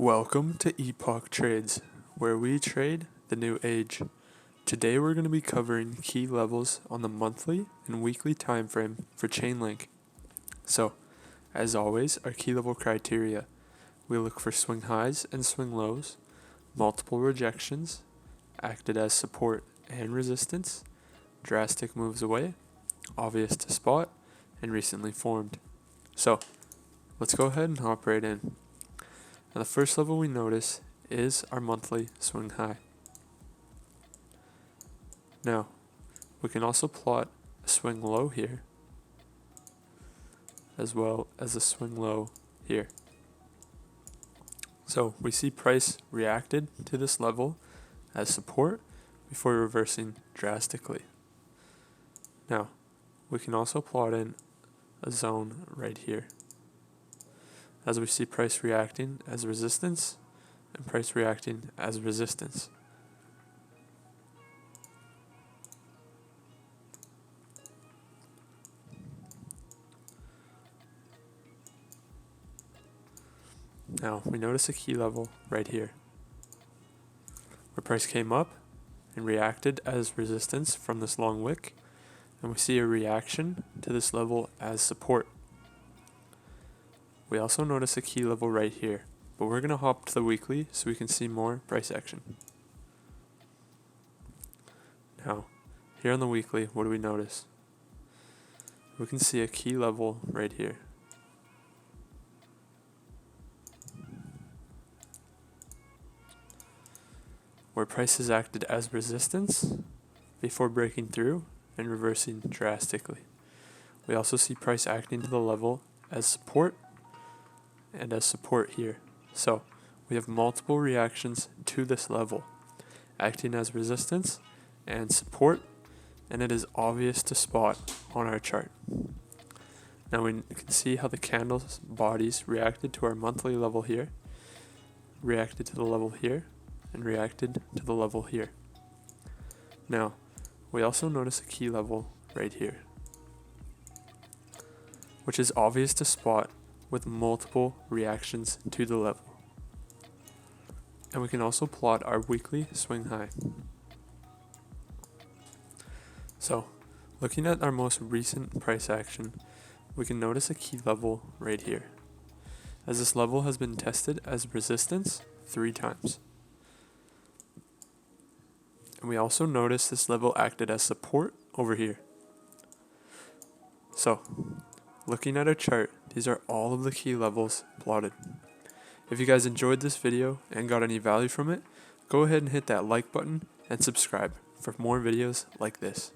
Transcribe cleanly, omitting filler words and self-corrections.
Welcome to Epoch Trades, where we trade the new age. Today we're going to be covering key levels on the monthly and weekly time frame for Chainlink. So, as always, our key level criteria. We look for swing highs and swing lows, multiple rejections, acted as support and resistance, drastic moves away, obvious to spot, and recently formed. So, let's go ahead and hop right in. Now the first level we notice is our monthly swing high. Now, we can also plot a swing low here, as well as a swing low here. So we see price reacted to this level as support before reversing drastically. Now, we can also plot in a zone right here, as we see price reacting as resistance and price reacting as resistance. Now we notice a key level right here, where price came up and reacted as resistance from this long wick, and we see a reaction to this level as support. We also notice a key level right here, but we're going to hop to the weekly so we can see more price action. Now, here on the weekly, what do we notice? We can see a key level right here. Where price has acted as resistance before breaking through and reversing drastically. We also see price acting to the level as support and as support here. So we have multiple reactions to this level, acting as resistance and support, and it is obvious to spot on our chart. Now we can see how the candles bodies reacted to our monthly level here, reacted to the level here, and reacted to the level here. Now, we also notice a key level right here, which is obvious to spot with multiple reactions to the level. And we can also plot our weekly swing high. So, looking at our most recent price action, we can notice a key level right here, as this level has been tested as resistance 3 times. And we also notice this level acted as support over here. So, looking at our chart, these are all of the key levels plotted. If you guys enjoyed this video and got any value from it, go ahead and hit that like button and subscribe for more videos like this.